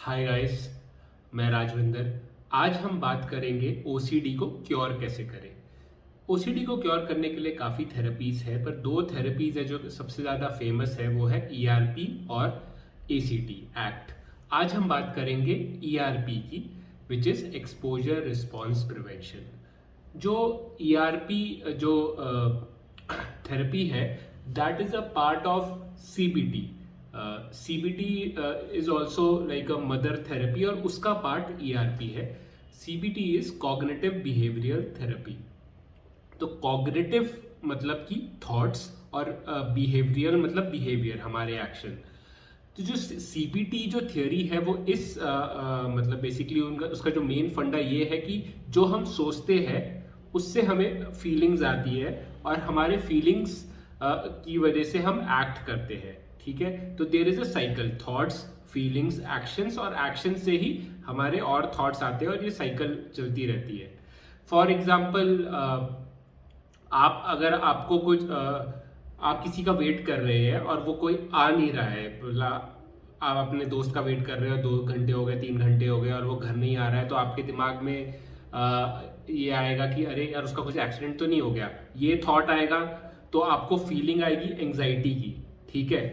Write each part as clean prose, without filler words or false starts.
Hi guys, मैं राजविंदर। आज हम बात करेंगे ओसीडी को क्योर कैसे करें। ओसीडी को क्योर करने के लिए काफ़ी थेरेपीज है, पर दो थेरेपीज है जो सबसे ज़्यादा फेमस है, वो है ईआरपी और एसीटी एक्ट। आज हम बात करेंगे ईआरपी की, which is exposure response prevention. जो ईआरपी जो थेरेपी है, that is a part of CBT. CBT is also like a mother therapy और उसका पार्ट ईआरपी है। CBT is cognitive behavioural therapy. तो कॉग्निटिव मतलब कि थॉट्स और बिहेवियर मतलब बिहेवियर, हमारे एक्शन। तो जो सीबीटी जो थियोरी है वो इस मतलब बेसिकली उनका उसका जो मेन फंडा ये है कि जो हम सोचते हैं उससे हमें फीलिंग्स आती है और हमारे फीलिंग्स की वजह से हम एक्ट करते हैं। ठीक है, तो there is a cycle, thoughts, feelings, actions, और एक्शन से ही हमारे और थॉट्स आते हैं और ये साइकिल चलती रहती है। फॉर एग्जाम्पल, आप अगर आपको कुछ आप किसी का वेट कर रहे हैं और वो कोई आ नहीं रहा है, मतलब आप अपने दोस्त का वेट कर रहे हो, 2 घंटे हो गए, 3 घंटे हो गए और वो घर नहीं आ रहा है, तो आपके दिमाग में ये आएगा कि अरे यार उसका कुछ एक्सीडेंट तो नहीं हो गया, ये थॉट आएगा। तो आपको फीलिंग आएगी एंग्जाइटी की। ठीक है,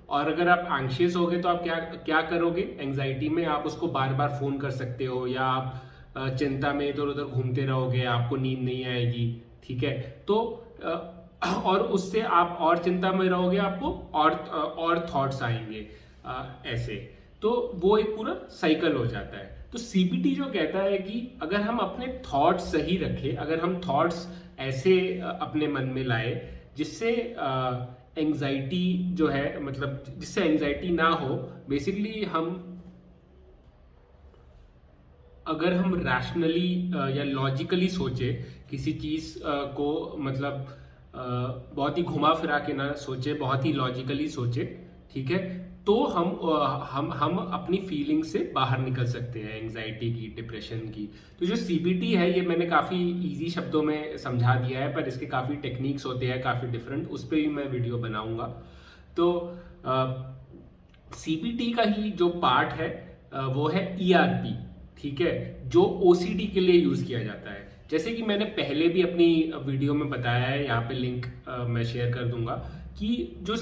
और अगर आप एंग्शियस हो गए तो आप क्या क्या करोगे, एंग्जाइटी में आप उसको बार बार फोन कर सकते हो, या आप चिंता में इधर उधर घूमते रहोगे, आपको नींद नहीं आएगी। ठीक है, तो और उससे आप और चिंता में रहोगे, आपको और थॉट्स आएंगे ऐसे। तो वो एक पूरा साइकिल हो जाता है। तो सीबीटी जो कहता है कि अगर हम अपने थॉट्स सही रखें, अगर हम थॉट्स ऐसे अपने मन में लाए जिससे एंग्जाइटी जो है, मतलब जिससे एंग्जाइटी ना हो, बेसिकली हम अगर हम रैशनली या लॉजिकली सोचे किसी चीज को, मतलब बहुत ही घुमा फिरा के ना सोचे, बहुत ही लॉजिकली सोचे, ठीक है, तो हम अपनी फीलिंग से बाहर निकल सकते हैं, एंग्जाइटी की, डिप्रेशन की। तो जो सीबीटी है, ये मैंने काफ़ी इजी शब्दों में समझा दिया है, पर इसके काफ़ी टेक्निक्स होते हैं, काफ़ी डिफरेंट, उस पर भी मैं वीडियो बनाऊंगा। तो सीबीटी का ही जो पार्ट है वो है ईआरपी। ठीक है, जो ओसीडी के लिए यूज किया जाता है। जैसे कि मैंने पहले भी अपनी वीडियो में बताया है, यहाँ पे लिंक मैं शेयर कर दूंगा, कि जो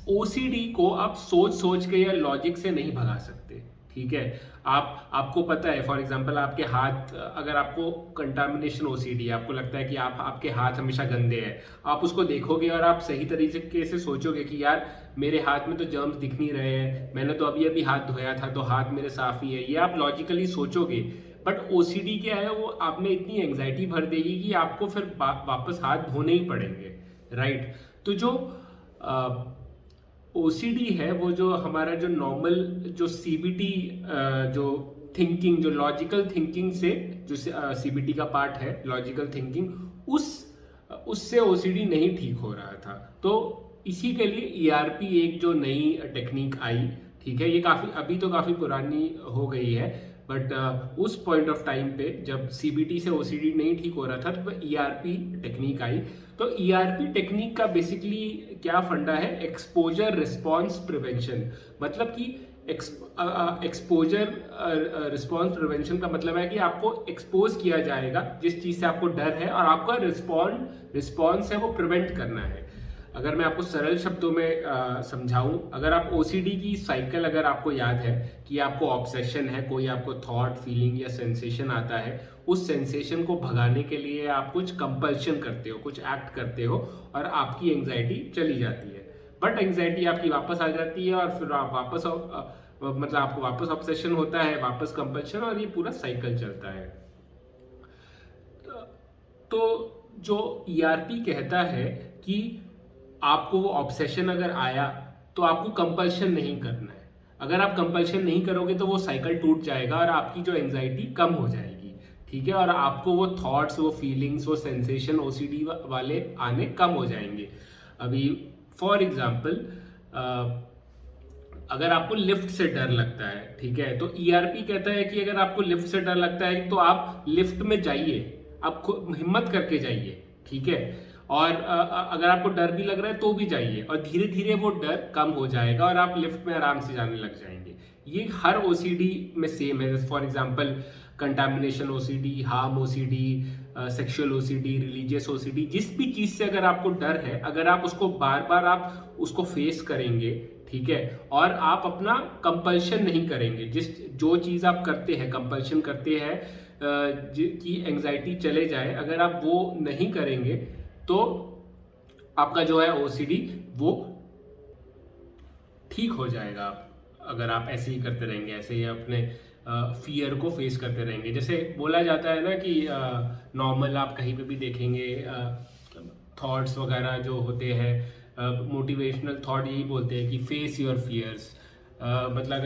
ओसीडी को आप सोच सोच के या लॉजिक से नहीं भगा सकते। ठीक है, आपको पता है, फॉर एग्जांपल आपके हाथ, अगर आपको कंटामिनेशन ओसीडी है, आपको लगता है कि आपके हाथ हमेशा गंदे हैं, आप उसको देखोगे और आप सही तरीके से सोचोगे कि यार मेरे हाथ में तो जर्म्स दिख नहीं रहे हैं, मैंने तो अभी अभी हाथ धोया था तो हाथ मेरे साफ ही है, ये आप लॉजिकली सोचोगे। बट ओसीडी क्या है, वो आप में इतनी एंग्जाइटी भर देगी कि आपको फिर वापस हाथ धोने ही पड़ेंगे। राइट, तो जो ओसीडी है, वो जो हमारा जो नॉर्मल जो सीबीटी जो थिंकिंग, जो लॉजिकल थिंकिंग से, जो सीबीटी का पार्ट है लॉजिकल थिंकिंग, उससे ओसीडी नहीं ठीक हो रहा था। तो इसी के लिए ईआरपी एक जो नई टेक्निक आई, ठीक है, ये अभी तो काफी पुरानी हो गई है, बट उस पॉइंट ऑफ टाइम पे जब सीबीटी से ओसीडी नहीं ठीक हो रहा था, तो ईआरपी टेक्निक आई। तो ईआरपी टेक्निक का बेसिकली क्या फंडा है, एक्सपोजर रिस्पॉन्स प्रिवेंशन। मतलब कि एक्सपोजर रिस्पॉन्स प्रिवेंशन का मतलब है कि आपको एक्सपोज किया जाएगा जिस चीज से आपको डर है, और आपका रिस्पॉन्स है वो प्रिवेंट करना है। अगर मैं आपको सरल शब्दों में समझाऊं, अगर आप ओसीडी की साइकिल अगर आपको याद है कि आपको ऑब्सेशन है, कोई आपको थॉट, फीलिंग या सेंसेशन आता है, उस सेंसेशन को भगाने के लिए आप कुछ कंपल्शन करते हो, कुछ एक्ट करते हो, और आपकी एंग्जाइटी चली जाती है। बट एंग्जाइटी आपकी वापस आ जाती है, और फिर आप वापस मतलब आपको वापस ऑब्सेशन होता है, वापस कंपल्शन, और ये पूरा साइकिल चलता है। तो जो ईआरपी कहता है कि आपको वो ऑब्सेशन अगर आया तो आपको कंपल्शन नहीं करना है। अगर आप कंपल्शन नहीं करोगे तो वो साइकिल टूट जाएगा और आपकी जो एंग्जाइटी कम हो जाएगी। ठीक है, और आपको वो थॉट्स, वो फीलिंग्स, वो सेंसेशन ओसीडी वाले आने कम हो जाएंगे। अभी फॉर एग्जाम्पल, अगर आपको लिफ्ट से डर लगता है, ठीक है, तो ईआरपी कहता है कि अगर आपको लिफ्ट से डर लगता है तो आप लिफ्ट में जाइए, आप हिम्मत करके जाइए। ठीक है, और अगर आपको डर भी लग रहा है तो भी जाइए, और धीरे धीरे वो डर कम हो जाएगा और आप लिफ्ट में आराम से जाने लग जाएंगे। ये हर ओसीडी में सेम है। For example contamination OCD, harm OCD, sexual OCD, religious OCD, जिस भी चीज से अगर आपको डर है, अगर आप उसको बार बार आप उसको फेस करेंगे, ठीक है, और आप अपना कंपल्शन नहीं करेंगे, जो चीज आप करते हैं, कंपल्शन करते हैं कि एंजाइटी चले जाए, अगर आप वो नहीं करेंगे तो आपका जो है ओसीडी वो ठीक हो जाएगा। अगर आप ऐसे ही करते रहेंगे, ऐसे ही अपने फियर को फेस करते रहेंगे। जैसे बोला जाता है ना कि नॉर्मल आप कहीं पे भी देखेंगे थॉट्स वगैरह जो होते हैं, मोटिवेशनल थॉट यही बोलते हैं कि फेस योर फियर्स। मतलब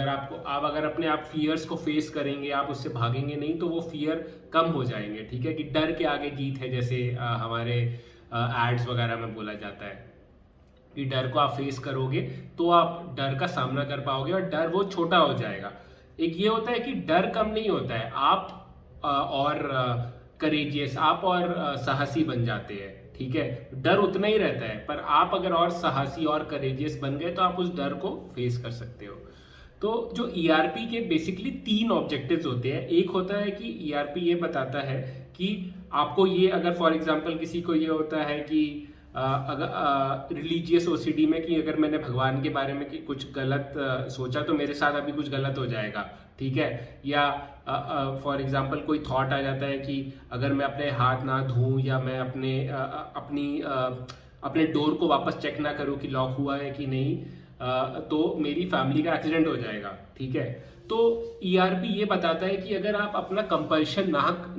अगर अपने आप फियर्स को फेस करेंगे, आप उससे भागेंगे नहीं, तो वो फियर कम हो जाएंगे, ठीक है, कि डर के आगे जीत है, जैसे हमारे एड्स वगैरह में बोला जाता है कि डर को आप फेस करोगे तो आप डर का सामना कर पाओगे और डर वो छोटा हो जाएगा। एक ये होता है कि डर कम नहीं होता है, आप और करेजियस, आप और साहसी बन जाते हैं, ठीक है। डर उतना ही रहता है, पर आप अगर और साहसी और करेजियस बन गए तो आप उस डर को फेस कर सकते हो। तो जो ईआरपी के बेसिकली 3 ऑब्जेक्टिव्स होते हैं। एक होता है कि ईआरपी ये बताता है कि आपको ये, अगर फॉर एग्जांपल किसी को ये होता है कि अगर रिलीजियस ओसीडी में कि अगर मैंने भगवान के बारे में कि कुछ गलत सोचा तो मेरे साथ अभी कुछ गलत हो जाएगा, ठीक है। या फॉर एग्जांपल कोई थॉट आ जाता है कि अगर मैं अपने हाथ ना धोऊं, या मैं अपने डोर को वापस चेक ना करूं कि लॉक हुआ है कि नहीं, तो मेरी फैमिली का एक्सीडेंट हो जाएगा, ठीक है। तो ईआरपी ये बताता है कि अगर आप अपना कंपल्शन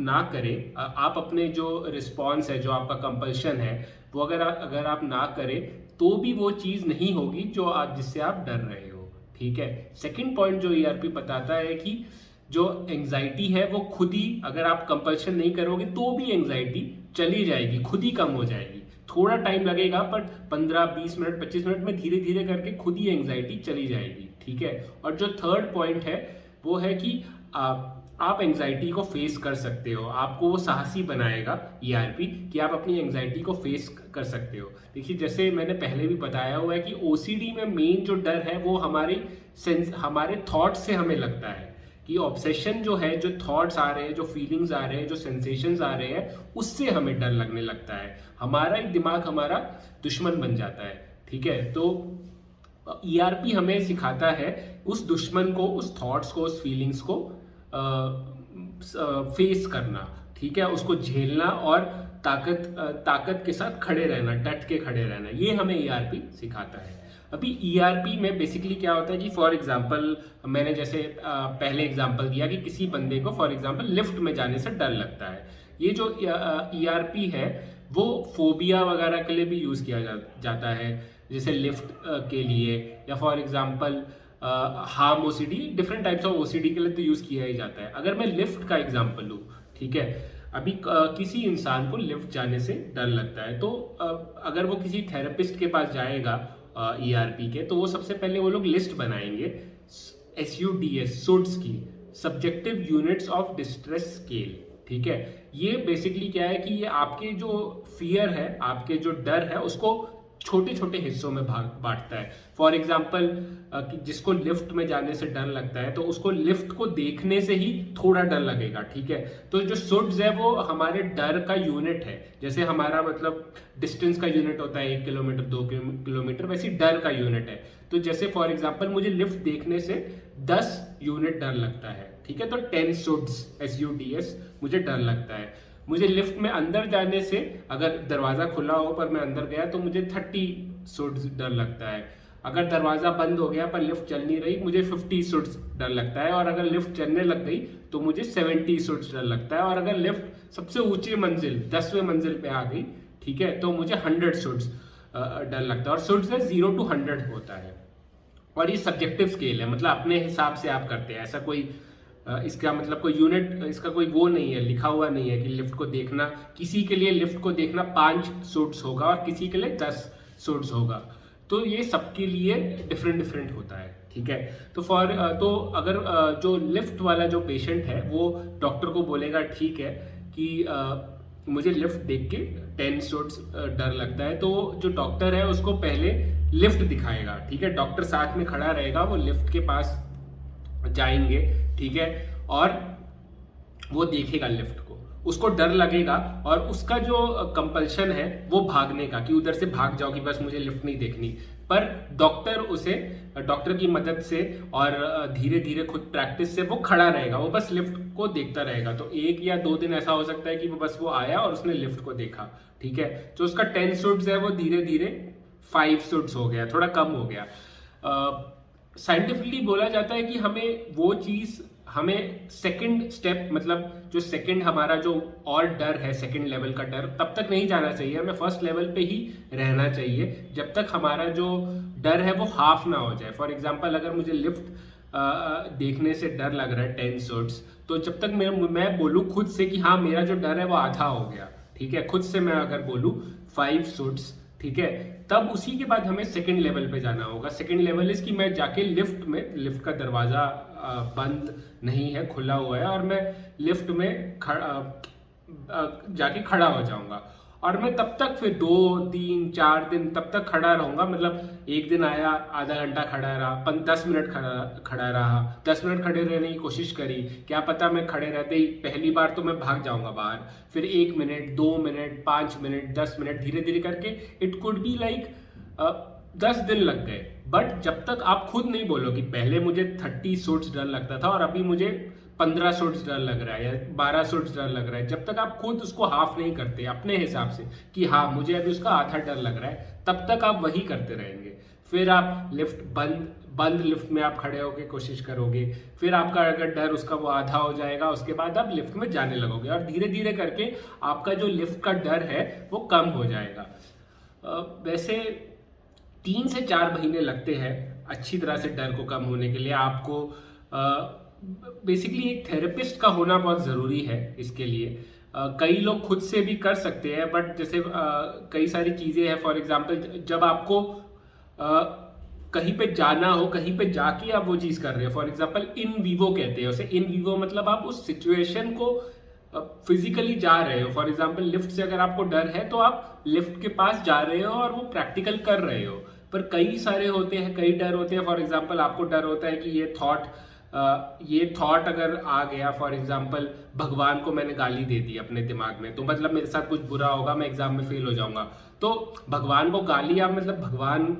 ना करें, आप अपने जो रिस्पॉन्स है, जो आपका कंपल्शन है, वो अगर आप ना करें तो भी वो चीज नहीं होगी जिससे आप डर रहे हो, ठीक है। सेकंड पॉइंट जो ईआरपी बताता है कि जो एंजाइटी है वो खुद ही, अगर आप कंपल्शन नहीं करोगे तो भी एंजाइटी चली जाएगी, खुद ही कम हो जाएगी। थोड़ा टाइम लगेगा, पर 15-20 मिनट 25 मिनट में धीरे धीरे करके खुद ही एंजाइटी चली जाएगी, ठीक है। और जो थर्ड पॉइंट है वो है कि आप एंजाइटी को फेस कर सकते हो, आपको वो साहसी बनाएगा ईआरपी कि आप अपनी एंजाइटी को फेस कर सकते हो। देखिए, जैसे मैंने पहले भी बताया हुआ है कि ओसीडी में मेन जो डर है वो हमारे थॉट्स से हमें लगता है कि ऑब्सेशन जो है, जो थॉट्स आ रहे हैं, जो फीलिंग्स आ रहे हैं, जो सेंसेशंस आ रहे हैं, उससे हमें डर लगने लगता है। हमारा ही दिमाग हमारा दुश्मन बन जाता है, ठीक है। तो ईआरपी हमें सिखाता है उस दुश्मन को, उस थॉट्स को, उस फीलिंग्स को फेस करना, ठीक है, उसको झेलना और ताकत के साथ खड़े रहना, डट के खड़े रहना, ये हमें ईआरपी सिखाता है। अभी ईआरपी में बेसिकली क्या होता है कि फॉर एग्जांपल मैंने जैसे पहले एग्जांपल दिया कि किसी बंदे को फॉर एग्जांपल लिफ्ट में जाने से डर लगता है। ये जो ईआरपी है वो फोबिया वगैरह के लिए भी यूज किया जाता है, जैसे लिफ्ट के लिए, या for example harm OCD, different types of OCD के लिए तो यूज किया ही जाता है। अगर मैं लिफ्ट का एग्जांपल लूँ, ठीक है, अभी किसी इंसान को लिफ्ट जाने से डर लगता है, तो अगर वो किसी थेरेपिस्ट के पास जाएगा ईआरपी के, तो वो सबसे पहले वो लोग लिस्ट बनाएंगे SUDS, सुड्स की, subjective units of distress scale, ठीक है। ये बेसिकली क्या है कि ये आपके जो फियर है, आपके जो डर है, उसको छोटे छोटे हिस्सों में बांटता है। फॉर एग्जाम्पल जिसको लिफ्ट में जाने से डर लगता है, तो उसको लिफ्ट को देखने से ही थोड़ा डर लगेगा, ठीक है। तो जो सुड्स है वो हमारे डर का यूनिट है, जैसे हमारा मतलब डिस्टेंस का यूनिट होता है 1 किलोमीटर 2 किलोमीटर, वैसे डर का यूनिट है। तो जैसे फॉर एग्जाम्पल मुझे लिफ्ट देखने से 10 यूनिट डर लगता है, ठीक है, तो 10 सुड्स SUDS मुझे डर लगता है। मुझे लिफ्ट में अंदर जाने से, अगर दरवाजा खुला हो पर मैं अंदर गया, तो मुझे 30 सुड्स डर लगता है। अगर दरवाजा बंद हो गया पर लिफ्ट चल नहीं रही, मुझे 50 सुड्स डर लगता है। और अगर लिफ्ट चलने लग गई तो मुझे 70 सुड्स डर लगता है। और अगर लिफ्ट सबसे ऊंची मंजिल 10वें मंजिल पे आ गई, ठीक है, तो मुझे 100 सुड्स डर लगता है। और सुड्स है 0 to 100 होता है। और ये सब्जेक्टिव स्केल है, मतलब अपने हिसाब से आप करते हैं, ऐसा कोई इसका मतलब कोई यूनिट, इसका कोई वो नहीं है, लिखा हुआ नहीं है कि लिफ्ट को देखना, किसी के लिए लिफ्ट को देखना 5 सुड्स होगा और किसी के लिए 10 सुड्स होगा। तो ये सबके लिए डिफरेंट होता है, ठीक है। तो अगर जो लिफ्ट वाला जो पेशेंट है वो डॉक्टर को बोलेगा ठीक है कि मुझे लिफ्ट देख के 10 फुट्स डर लगता है, तो जो डॉक्टर है उसको पहले लिफ्ट दिखाएगा, ठीक है। डॉक्टर साथ में खड़ा रहेगा, वो लिफ्ट के पास जाएंगे, ठीक है, और वो देखेगा लिफ्ट को, उसको डर लगेगा और उसका जो कंपल्शन है वो भागने का, कि उधर से भाग जाओ कि बस मुझे लिफ्ट नहीं देखनी। पर डॉक्टर की मदद से और धीरे धीरे खुद प्रैक्टिस से वो खड़ा रहेगा, वो बस लिफ्ट को देखता रहेगा। तो 1 या 2 दिन ऐसा हो सकता है कि वो आया और उसने लिफ्ट को देखा, ठीक है। जो उसका 10 स्टूड्स है वो धीरे धीरे 5 स्टूड्स हो गया, थोड़ा कम हो गया। साइंटिफिकली बोला जाता है कि हमें सेकंड स्टेप, मतलब जो सेकंड हमारा जो और डर है, सेकंड लेवल का डर, तब तक नहीं जाना चाहिए, हमें फर्स्ट लेवल पे ही रहना चाहिए जब तक हमारा जो डर है वो हाफ ना हो जाए। फॉर एग्जांपल, अगर मुझे लिफ्ट देखने से डर लग रहा है 10 स्टूड्स, तो जब तक मैं बोलूँ खुद से कि हाँ मेरा जो डर है वो आधा हो गया, ठीक है, खुद से मैं अगर बोलूँ 5 स्टूड्स, ठीक है, तब उसी के बाद हमें सेकंड लेवल पे जाना होगा। सेकंड लेवल इज कि मैं जाके लिफ्ट का दरवाजा बंद नहीं है, खुला हुआ है, और मैं लिफ्ट में जाके खड़ा हो जाऊंगा। और मैं तब तक फिर 2, 3, 4 दिन तब तक खड़ा रहूंगा। मतलब एक दिन आया, आधा घंटा खड़ा रहा, 10 मिनट खड़ा रहा, 10 मिनट खड़े रहने की कोशिश करी, क्या पता मैं खड़े रहते ही पहली बार तो मैं भाग जाऊंगा बाहर, फिर 1 मिनट, 2 मिनट, 5 मिनट, 10 मिनट, धीरे धीरे करके इट कुड बी लाइक 10 दिन लग गए। बट जब तक आप खुद नहीं बोलो कि पहले मुझे 30 शॉट्स डर लगता था और अभी मुझे 15 शॉट्स डर लग रहा है या 12 शॉट्स डर लग रहा है, जब तक आप खुद उसको हाफ नहीं करते अपने हिसाब से कि हाँ मुझे अभी उसका आधा डर लग रहा है, तब तक आप वही करते रहेंगे। फिर आप लिफ्ट बंद लिफ्ट में आप खड़े होकर कोशिश करोगे, फिर आपका अगर डर उसका वो आधा हो जाएगा, उसके बाद आप लिफ्ट में जाने लगोगे और धीरे धीरे करके आपका जो लिफ्ट का डर है वो कम हो जाएगा। वैसे 3 से 4 महीने लगते हैं अच्छी तरह से डर को कम होने के लिए। आपको बेसिकली एक थेरेपिस्ट का होना बहुत ज़रूरी है इसके लिए। कई लोग खुद से भी कर सकते हैं, बट जैसे कई सारी चीज़ें हैं। फॉर एग्जांपल, जब आपको कहीं पे जाना हो, कहीं पे जाके आप वो चीज़ कर रहे हो, फॉर एग्जांपल इन वीवो कहते हैं उसे। इन वीवो मतलब आप उस सिचुएशन को फिजिकली जा रहे हो। फॉर एग्जांपल, लिफ्ट से अगर आपको डर है तो आप लिफ्ट के पास जा रहे हो और वो प्रैक्टिकल कर रहे हो। पर कई सारे होते हैं, कई डर होते हैं। फॉर एग्जांपल, आपको डर होता है कि ये थॉट अगर आ गया, फॉर एग्जांपल भगवान को मैंने गाली दे दी अपने दिमाग में, तो मतलब मेरे साथ कुछ बुरा होगा, मैं एग्जाम में फेल हो जाऊंगा। तो भगवान को गाली, आप मतलब भगवान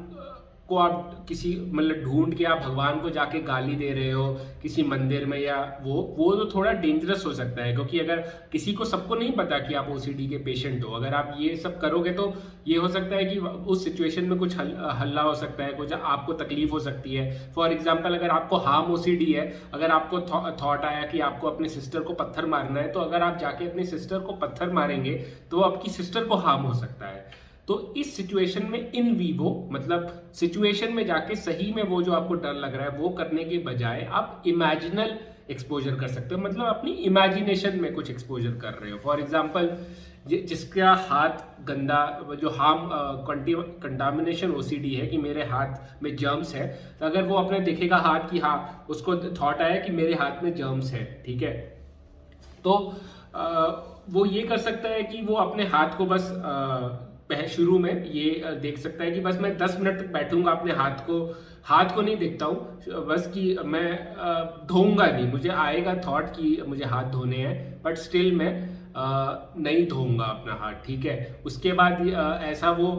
को आप किसी मतलब ढूंढ के आप भगवान को जाके गाली दे रहे हो किसी मंदिर में, या वो तो थोड़ा डेंजरस हो सकता है, क्योंकि अगर किसी को, सबको नहीं पता कि आप ओसीडी के पेशेंट हो। अगर आप ये सब करोगे तो ये हो सकता है कि उस सिचुएशन में कुछ हल्ला हो सकता है, कुछ आपको तकलीफ हो सकती है। फॉर एग्जाम्पल, अगर आपको हार्म ओसीडी है, अगर आपको थॉट आया कि आपको अपने सिस्टर को पत्थर मारना है, तो अगर आप जाके अपनी सिस्टर को पत्थर मारेंगे तो आपकी सिस्टर को हार्म हो सकता है। तो इस सिचुएशन में इन वीवो, मतलब सिचुएशन में जाके सही में वो जो आपको डर लग रहा है वो करने के बजाय आप इमेजिनल एक्सपोजर कर सकते हो, मतलब अपनी इमेजिनेशन में कुछ एक्सपोजर कर रहे हो। फॉर एग्जांपल, जिसका हाथ गंदा, जो हार्म कंटामिनेशन ओसीडी है कि मेरे हाथ में जर्म्स है, तो अगर वो अपने देखेगा हाथ की, हाँ उसको थॉट आया कि मेरे हाथ में जर्म्स है, ठीक है, तो वो ये कर सकता है कि वो अपने हाथ को बस शुरू में ये देख सकता है कि बस मैं 10 मिनट तक बैठूंगा, अपने हाथ को नहीं देखता हूँ, बस कि मैं धोऊंगा नहीं। मुझे आएगा थॉट कि मुझे हाथ धोने हैं, बट स्टिल मैं नहीं धोऊंगा अपना हाथ, ठीक है। उसके बाद ऐसा वो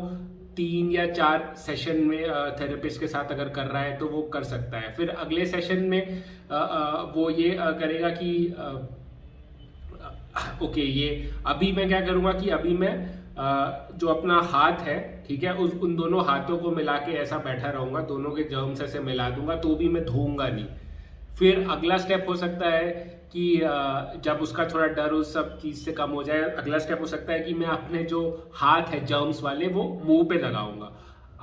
3 या 4 सेशन में थेरेपिस्ट के साथ अगर कर रहा है तो वो कर सकता है। फिर अगले सेशन में वो ये करेगा कि ओके, ये अभी मैं क्या करूँगा कि अभी मैं जो अपना हाथ है, ठीक है, उन दोनों हाथों को मिला के ऐसा बैठा रहूंगा, दोनों के जर्म्स ऐसे मिला दूंगा, तो भी मैं धोऊंगा नहीं। फिर अगला स्टेप हो सकता है कि जब उसका थोड़ा डर उस सब चीज से कम हो जाए, अगला स्टेप हो सकता है कि मैं अपने जो हाथ है जर्म्स वाले वो मुंह पे लगाऊंगा।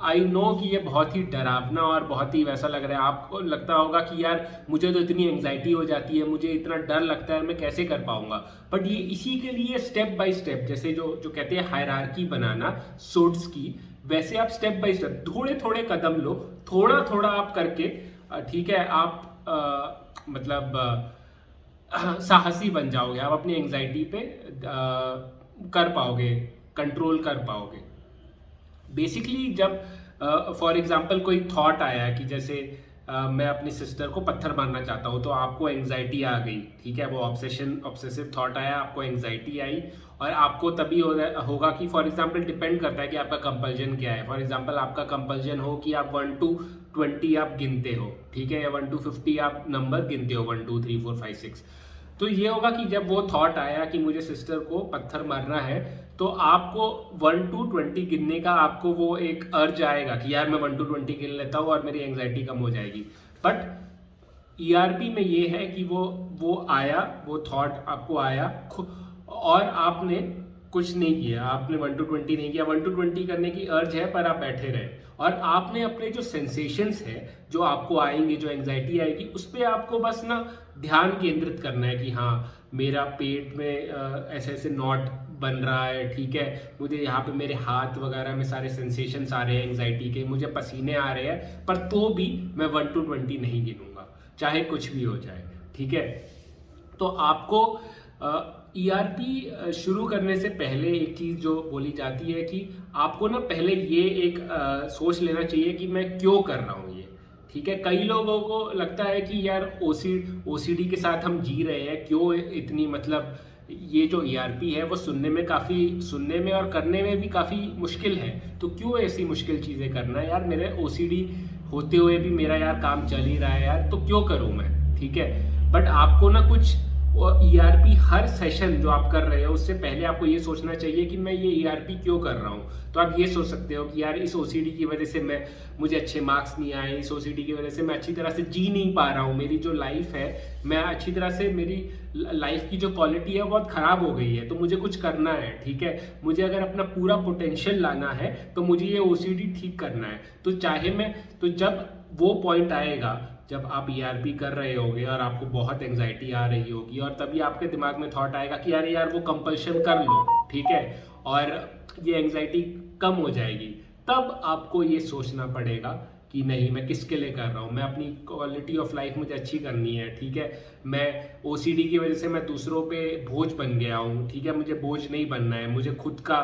आई नो कि ये बहुत ही डरावना और बहुत ही वैसा लग रहा है, आपको लगता होगा कि यार मुझे तो इतनी एंग्जाइटी हो जाती है, मुझे इतना डर लगता है, मैं कैसे कर पाऊंगा। बट ये इसी के लिए स्टेप बाय स्टेप, जैसे जो कहते हैं हायरार्की बनाना सोड्स की, वैसे आप स्टेप बाय स्टेप थोड़े थोड़े कदम लो, थोड़ा थोड़ा आप करके, ठीक है, आप मतलब साहसी बन जाओगे, आप अपनी एंग्जाइटी पे कर पाओगे, कंट्रोल कर पाओगे। बेसिकली जब फॉर एग्जांपल कोई थॉट आया कि जैसे मैं अपनी सिस्टर को पत्थर मारना चाहता हूँ, तो आपको एंग्जाइटी आ गई, ठीक है, वो ऑब्सेसिव थॉट आया, आपको एंग्जाइटी आई, और आपको तभी होगा कि फॉर एग्जांपल डिपेंड करता है कि आपका कंपल्जन क्या है। फॉर एग्जांपल आपका कंपल्जन हो कि आप 1 to 20 आप गिनते हो, ठीक है, या 1 to 50 आप नंबर गिनते हो, 1 2 3 4 5 6, तो ये होगा कि जब वो थॉट आया कि मुझे सिस्टर को पत्थर मारना है, तो आपको 1 to 20 गिनने का आपको वो एक अर्ज आएगा कि यार मैं 1 to 20 गिन लेता हूँ और मेरी एंग्जाइटी कम हो जाएगी। बट ईआरपी में ये है कि वो आया, वो थॉट आपको आया और आपने कुछ नहीं किया, आपने 1 to 20 नहीं किया। 1 to 20 करने की अर्ज है पर आप बैठे रहे, और आपने अपने जो सेंसेशंस है जो आपको आएंगे, जो एंग्जाइटी आएगी, उस पर आपको बस ना ध्यान केंद्रित करना है कि हाँ मेरा पेट में ऐसे ऐसे नॉट बन रहा है, ठीक है, मुझे यहाँ पे मेरे हाथ वगैरह में सारे सेंसेशंस आ रहे हैं एंग्जाइटी के, मुझे पसीने आ रहे हैं, पर तो भी मैं 1 to 20 नहीं गिनूंगा, चाहे कुछ भी हो जाए, ठीक है। तो आपको ईआरपी शुरू करने से पहले एक चीज जो बोली जाती है कि आपको ना पहले ये एक सोच लेना चाहिए कि मैं क्यों कर रहा हूँ ये, ठीक है। कई लोगों को लगता है कि यार ओसीडी के साथ हम जी रहे हैं, क्यों इतनी, मतलब ये जो ईआरपी है वो सुनने में और करने में भी काफी मुश्किल है, तो क्यों ऐसी मुश्किल चीजें करना है यार, मेरे ओसीडी होते हुए भी मेरा यार काम चल ही रहा है यार, तो क्यों करूं मैं, ठीक है। बट आपको ना कुछ ईआरपी हर सेशन जो आप कर रहे हो उससे पहले आपको ये सोचना चाहिए कि मैं ये ईआरपी क्यों कर रहा हूँ। तो आप ये सोच सकते हो कि यार इस ओसीडी की वजह से मुझे अच्छे मार्क्स नहीं आए, इस ओसीडी की वजह से मैं अच्छी तरह से जी नहीं पा रहा हूँ, मेरी जो लाइफ है, मैं अच्छी तरह से, मेरी लाइफ की जो क्वालिटी है बहुत खराब हो गई है, तो मुझे कुछ करना है, ठीक है, मुझे अगर अपना पूरा पोटेंशियल लाना है तो मुझे ये ओसीडी ठीक करना है। तो जब वो पॉइंट आएगा जब आप ईआरपी कर रहे होगे और आपको बहुत एंग्जाइटी आ रही होगी, और तभी आपके दिमाग में थॉट आएगा कि यार वो कंपल्शन कर लो, ठीक है, और ये एंग्जाइटी कम हो जाएगी, तब आपको ये सोचना पड़ेगा कि नहीं मैं किसके लिए कर रहा हूँ, मैं अपनी क्वालिटी ऑफ लाइफ मुझे अच्छी करनी है, ठीक है, मैं ओसीडी की वजह से मैं दूसरों पे बोझ बन गया हूँ, ठीक है, मुझे बोझ नहीं बनना है, मुझे खुद का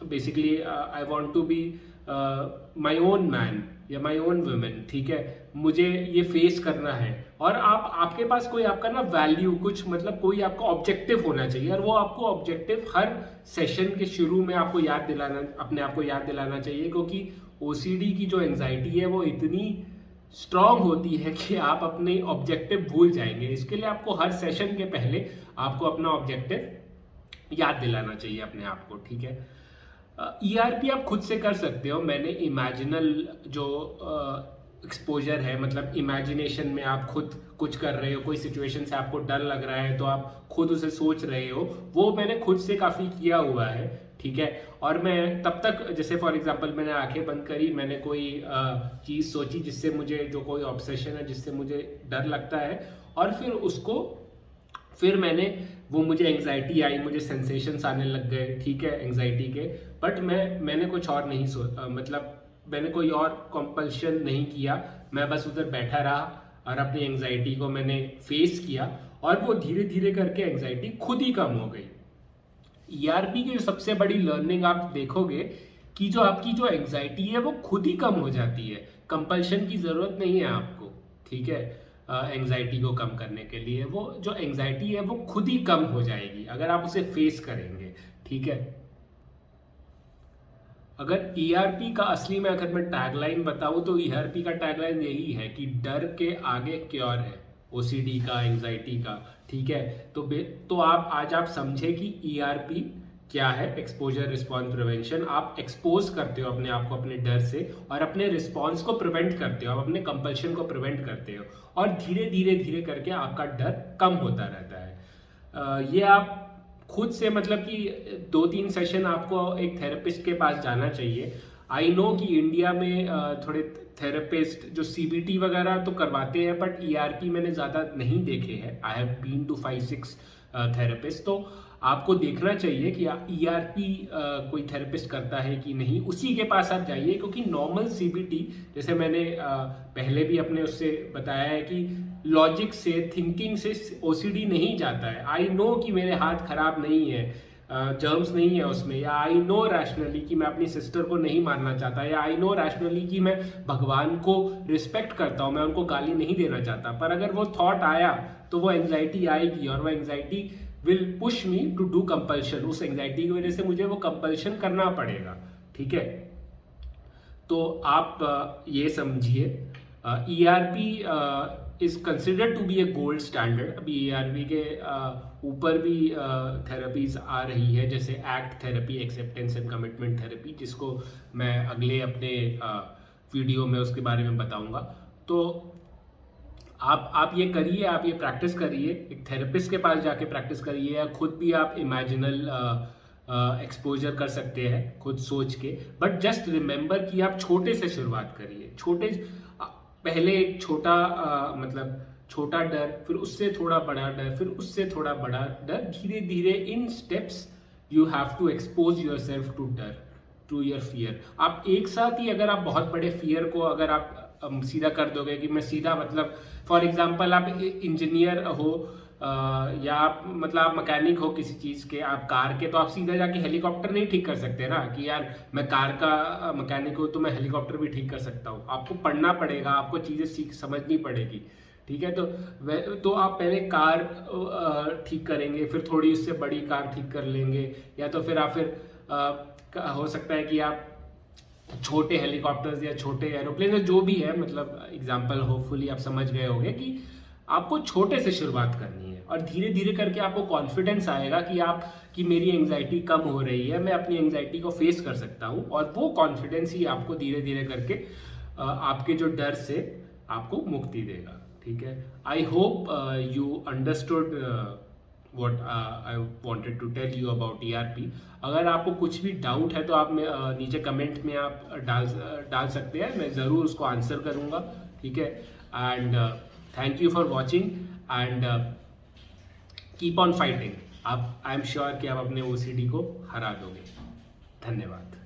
basically I want to be my own man या माई ओन वुमेन, ठीक है, मुझे ये फेस करना है। और आपके पास कोई आपका ना वैल्यू, कुछ मतलब कोई आपका ऑब्जेक्टिव होना चाहिए, और वो आपको ऑब्जेक्टिव हर सेशन के शुरू में आपको अपने आप को याद दिलाना चाहिए, क्योंकि ओसीडी की जो एंग्जाइटी है वो इतनी स्ट्रांग होती है कि आप अपने ऑब्जेक्टिव भूल जाएंगे। इसके लिए आपको हर सेशन के पहले आपको अपना ऑब्जेक्टिव याद दिलाना चाहिए अपने आप को, ठीक है। ईआरपी आप खुद से कर सकते हो। मैंने इमेजिनल जो एक्सपोजर है, मतलब इमेजिनेशन में आप खुद कुछ कर रहे हो, कोई सिचुएशन से आपको डर लग रहा है तो आप खुद उसे सोच रहे हो, वो मैंने खुद से काफ़ी किया हुआ है, ठीक है। और मैं तब तक, जैसे फॉर एग्जांपल मैंने आंखें बंद करी, मैंने कोई चीज़ सोची जिससे मुझे, जो कोई ऑब्सेशन है जिससे मुझे डर लगता है, और फिर मुझे एंग्जाइटी आई, मुझे सेंसेशंस आने लग गए, ठीक है, एंग्जाइटी के, बट मैंने कुछ और नहीं मतलब मैंने कोई और कंपल्शन नहीं किया, मैं बस उधर बैठा रहा और अपनी एंग्जाइटी को मैंने फेस किया, और वो धीरे धीरे करके एंग्जाइटी खुद ही कम हो गई। ईआरपी की जो सबसे बड़ी लर्निंग आप देखोगे कि जो आपकी जो एंग्जाइटी है वो खुद ही कम हो जाती है, कंपल्शन की जरूरत नहीं है आपको, ठीक है, एंग्जाइटी को कम करने के लिए। वो जो एंग्जाइटी है वो खुद ही कम हो जाएगी अगर आप उसे फेस करेंगे, ठीक है। अगर ईआरपी का असली में अगर मैं टैगलाइन बताऊं तो ईआरपी का टैगलाइन यही है कि डर के आगे क्योर है, ओसीडी का, एंग्जाइटी का, ठीक है। तो आज आप समझे कि ईआरपी क्या है, एक्सपोजर रिस्पॉन्स प्रिवेंशन। आप एक्सपोज करते हो अपने आप को अपने डर से, और अपने रिस्पॉन्स को प्रिवेंट करते हो, आप अपने कंपल्शन को प्रिवेंट करते हो, और धीरे धीरे करके आपका डर कम होता रहता है। ये आप खुद से, मतलब कि 2-3 सेशन आपको एक थेरेपिस्ट के पास जाना चाहिए। आई नो कि इंडिया में थोड़े थेरेपिस्ट जो सीबीटी वगैरह तो करवाते हैं, बट ईआरपी मैंने ज़्यादा नहीं देखे हैं। I have been to 5-6 therapist. तो आपको देखना चाहिए कि ईआरपी कोई थेरेपिस्ट करता है कि नहीं, उसी के पास आप जाइए, क्योंकि नॉर्मल सीबीटी, जैसे मैंने पहले भी अपने उससे बताया है कि लॉजिक से, थिंकिंग से ओसीडी नहीं जाता है। आई नो कि मेरे हाथ खराब नहीं है, जर्म्स नहीं है उसमें, या आई नो रैशनली कि मैं अपनी सिस्टर को नहीं मारना चाहता, या आई नो रैशनली कि मैं भगवान को रिस्पेक्ट करता हूँ, मैं उनको गाली नहीं देना चाहता, पर अगर वो थॉट आया तो वो एंग्जाइटी आएगी और वो anxiety will push me to do compulsion. उस एंग्जाइटी की वजह से मुझे वो कंपल्शन करना पड़ेगा, ठीक है। तो आप ये समझिए, ERP is considered to be a gold standard. अभी ERP के ऊपर भी थेरेपीज आ रही है, जैसे act therapy, acceptance and commitment therapy, जिसको मैं अगले अपने वीडियो में उसके बारे में बताऊंगा। तो आप ये करिए, आप ये प्रैक्टिस करिए, एक थेरेपिस्ट के पास जाके प्रैक्टिस करिए, या खुद भी आप इमेजिनल एक्सपोजर कर सकते हैं खुद सोच के। बट जस्ट रिमेंबर कि आप छोटे से शुरुआत करिए, पहले एक छोटा मतलब छोटा डर, फिर उससे थोड़ा बड़ा डर, फिर उससे थोड़ा बड़ा डर, धीरे धीरे in steps you have to expose yourself to डर, टू योर फियर। आप एक साथ ही अगर आप बहुत बड़े फियर को अगर आप सीधा कर दोगे कि मैं सीधा, मतलब फॉर एग्जांपल आप इंजीनियर हो या आप मतलब आप मैकेनिक हो किसी चीज के, आप कार के, तो आप सीधा जाके हेलीकॉप्टर नहीं ठीक कर सकते ना कि यार मैं कार का मैकेनिक हूँ तो मैं हेलीकॉप्टर भी ठीक कर सकता हूँ। आपको पढ़ना पड़ेगा, आपको चीजें समझनी पड़ेगी, ठीक है। तो आप पहले कार ठीक करेंगे, फिर थोड़ी उससे बड़ी कार ठीक कर लेंगे, या तो फिर आप हो सकता है कि आप छोटे हेलीकॉप्टर्स या छोटे एरोप्लेन, जो भी है, मतलब एग्जांपल होपफुली आप समझ गए होंगे कि आपको छोटे से शुरुआत करनी है और धीरे धीरे करके आपको कॉन्फिडेंस आएगा कि मेरी एंग्जाइटी कम हो रही है, मैं अपनी एंग्जाइटी को फेस कर सकता हूँ, और वो कॉन्फिडेंस ही आपको धीरे धीरे करके आपके जो डर से आपको मुक्ति देगा, ठीक है। I hope you understood what I wanted to tell you about ERP। अगर आपको कुछ भी डाउट है तो आप नीचे कमेंट में आप डाल सकते हैं, मैं ज़रूर उसको आंसर करूँगा, ठीक है। And thank you for watching and keep on fighting. आप, आई एम श्योर कि आप अपने OCD को हरा दोगे। धन्यवाद।